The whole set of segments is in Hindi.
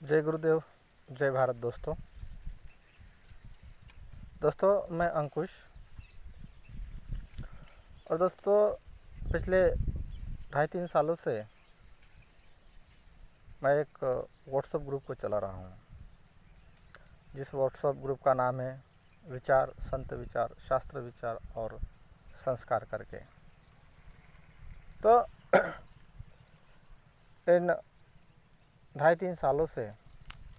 जय गुरुदेव, जय भारत। दोस्तों मैं अंकुश। और दोस्तों पिछले 2.5-3 सालों से मैं एक व्हाट्सएप ग्रुप को चला रहा हूँ, जिस व्हाट्सएप ग्रुप का नाम है विचार, संत विचार, शास्त्र विचार और संस्कार करके। तो इन 2.5-3 सालों से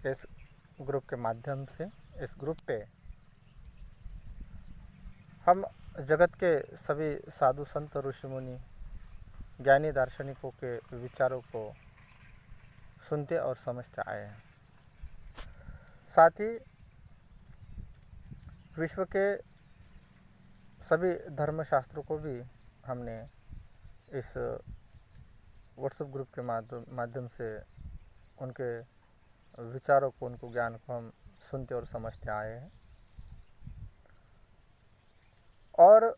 इस ग्रुप के माध्यम से, इस ग्रुप पे हम जगत के सभी साधु संत, ऋषि मुनि, ज्ञानी दार्शनिकों के विचारों को सुनते और समझते आए हैं। साथ ही विश्व के सभी धर्मशास्त्रों को भी हमने इस व्हाट्सएप ग्रुप के माध्यम से उनके विचारों को, उनको ज्ञान को हम सुनते और समझते आए हैं। और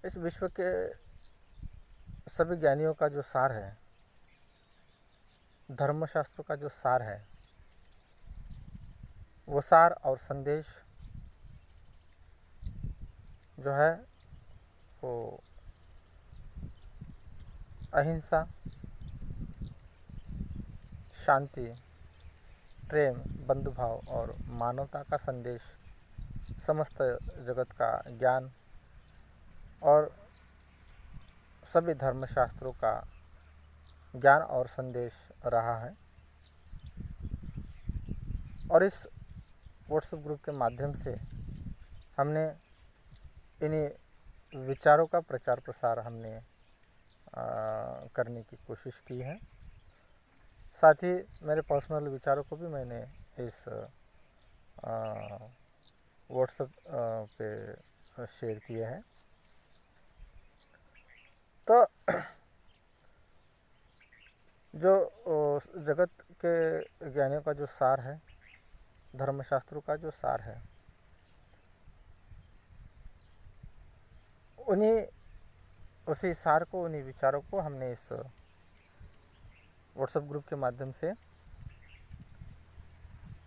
इस विश्व के सभी ज्ञानियों का जो सार है, धर्मशास्त्रों का जो सार है, वो सार और संदेश जो है वो अहिंसा, शांति, प्रेम, बंधुभाव और मानवता का संदेश, समस्त जगत का ज्ञान और सभी धर्मशास्त्रों का ज्ञान और संदेश रहा है। और इस व्हाट्सएप ग्रुप के माध्यम से हमने इन्हीं विचारों का प्रचार प्रसार हमने करने की कोशिश की है। साथ ही मेरे पर्सनल विचारों को भी मैंने इस व्हाट्सएप पे शेयर किए हैं। तो जो जगत के ज्ञानियों का जो सार है, धर्मशास्त्रों का जो सार है, उसी सार को, उन्हीं विचारों को हमने इस व्हाट्सएप ग्रुप के माध्यम से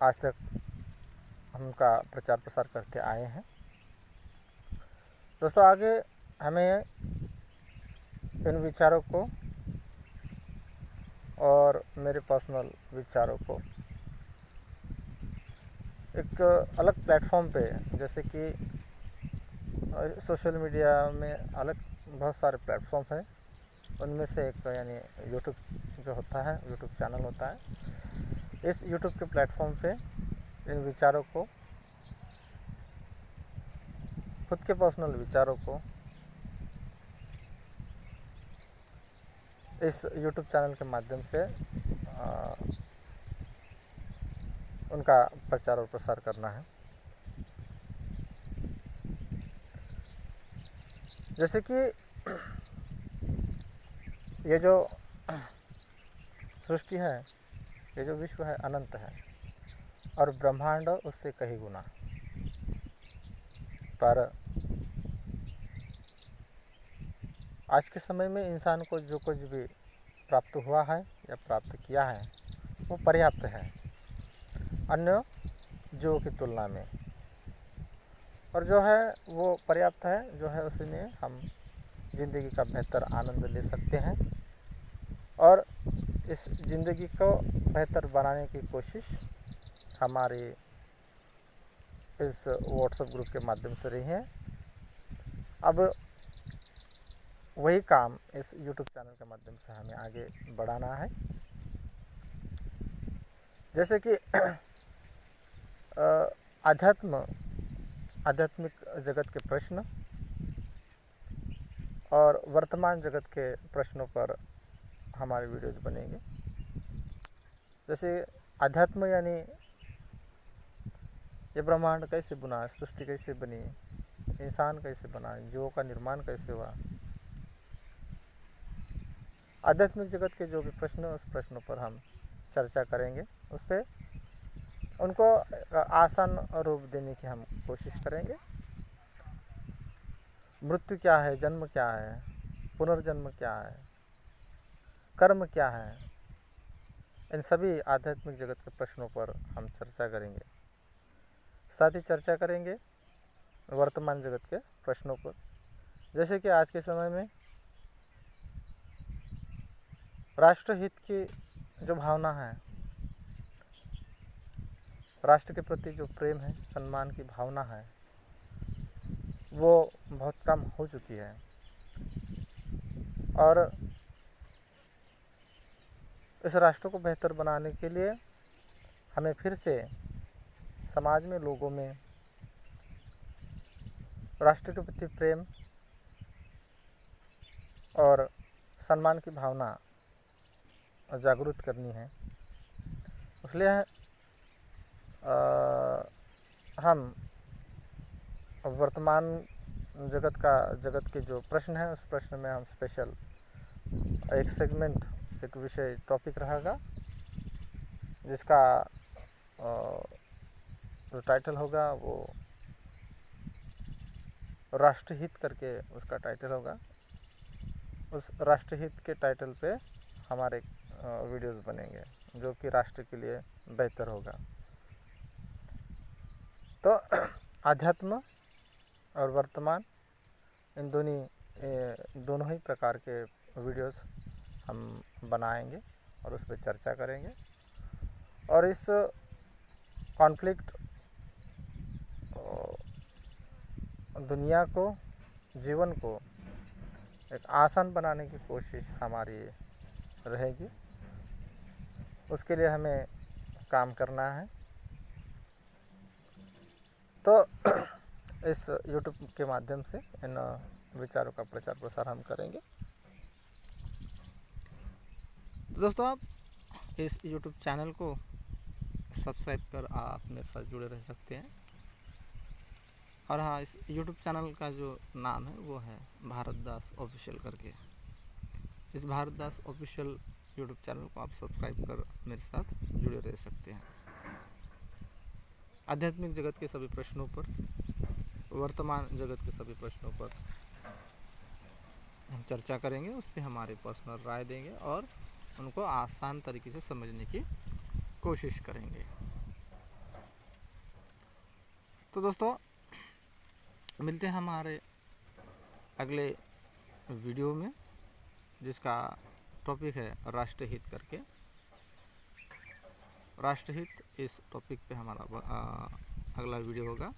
आज तक हम उनका प्रचार प्रसार करते आए हैं। दोस्तों आगे हमें इन विचारों को और मेरे पर्सनल विचारों को एक अलग प्लेटफॉर्म पे, जैसे कि सोशल मीडिया में अलग बहुत सारे प्लेटफॉर्म हैं, उनमें से एक यानी यूट्यूब जो होता है, यूट्यूब चैनल होता है। इस यूट्यूब के प्लेटफॉर्म पे इन विचारों को, खुद के पर्सनल विचारों को इस यूट्यूब चैनल के माध्यम से उनका प्रचार और प्रसार करना है। जैसे कि ये जो सृष्टि है, ये जो विश्व है, अनंत है और ब्रह्मांड उससे कहीं गुना। पर आज के समय में इंसान को जो कुछ भी प्राप्त हुआ है या प्राप्त किया है वो पर्याप्त है अन्य जीवों की तुलना में, और जो है वो पर्याप्त है, जो है उसी में हम ज़िंदगी का बेहतर आनंद ले सकते हैं और इस ज़िंदगी को बेहतर बनाने की कोशिश हमारी इस व्हाट्सएप ग्रुप के माध्यम से रही है। अब वही काम इस यूट्यूब चैनल के माध्यम से हमें आगे बढ़ाना है। जैसे कि आध्यात्मिक जगत के प्रश्न और वर्तमान जगत के प्रश्नों पर हमारे वीडियोज़ बनेंगे। जैसे अध्यात्म यानी ये ब्रह्मांड कैसे बना, सृष्टि कैसे बनी, इंसान कैसे बना, जीवों का निर्माण कैसे हुआ। आध्यात्मिक जगत के जो भी प्रश्न, उस प्रश्नों पर हम चर्चा करेंगे, उस पर उनको आसान रूप देने की हम कोशिश करेंगे। मृत्यु क्या है, जन्म क्या है, पुनर्जन्म क्या है, कर्म क्या है, इन सभी आध्यात्मिक जगत के प्रश्नों पर हम चर्चा करेंगे। साथ ही चर्चा करेंगे वर्तमान जगत के प्रश्नों पर, जैसे कि आज के समय में राष्ट्रहित की जो भावना है, राष्ट्र के प्रति जो प्रेम है, सम्मान की भावना है, वो बहुत कम हो चुकी है। और इस राष्ट्र को बेहतर बनाने के लिए हमें फिर से समाज में, लोगों में राष्ट्र के प्रति प्रेम और सम्मान की भावना जागरूक करनी है। इसलिए हम वर्तमान जगत के जो प्रश्न हैं, उस प्रश्न में हम स्पेशल एक सेगमेंट, एक विषय टॉपिक रहेगा, जिसका जो टाइटल होगा वो राष्ट्रहित करके उसका टाइटल होगा। उस राष्ट्रहित के टाइटल पे हमारे वीडियोस बनेंगे जो कि राष्ट्र के लिए बेहतर होगा। तो आध्यात्म और वर्तमान इन दोनों ही प्रकार के वीडियोस हम बनाएंगे और उस पर चर्चा करेंगे। और इस कॉन्फ्लिक्ट दुनिया को, जीवन को एक आसान बनाने की कोशिश हमारी रहेगी। उसके लिए हमें काम करना है। तो इस YouTube के माध्यम से इन विचारों का प्रचार प्रसार हम करेंगे। दोस्तों, आप इस YouTube चैनल को सब्सक्राइब कर आप मेरे साथ जुड़े रह सकते हैं। और हाँ, इस YouTube चैनल का जो नाम है वो है भारत दास ऑफिशियल करके। इस भारत दास ऑफिशियल YouTube चैनल को आप सब्सक्राइब कर मेरे साथ जुड़े रह सकते हैं। आध्यात्मिक जगत के सभी प्रश्नों पर, वर्तमान जगत के सभी प्रश्नों पर हम चर्चा करेंगे, उस पर हमारे पर्सनल राय देंगे और उनको आसान तरीके से समझने की कोशिश करेंगे। तो दोस्तों, मिलते हैं हमारे अगले वीडियो में, जिसका टॉपिक है राष्ट्रहित करके। राष्ट्रहित, इस टॉपिक पे हमारा अगला वीडियो होगा।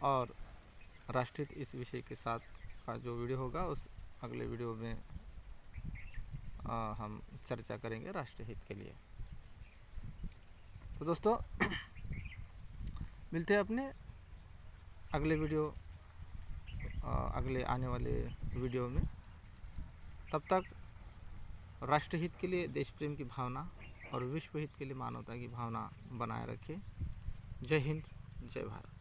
और राष्ट्रहित इस विषय के साथ का जो वीडियो होगा, उस अगले वीडियो में हम चर्चा करेंगे राष्ट्रहित के लिए। तो दोस्तों, मिलते हैं अपने अगले वीडियो, अगले आने वाले वीडियो में। तब तक राष्ट्रहित के लिए देश प्रेम की भावना और विश्व हित के लिए मानवता की भावना बनाए रखें। जय हिंद, जय भारत।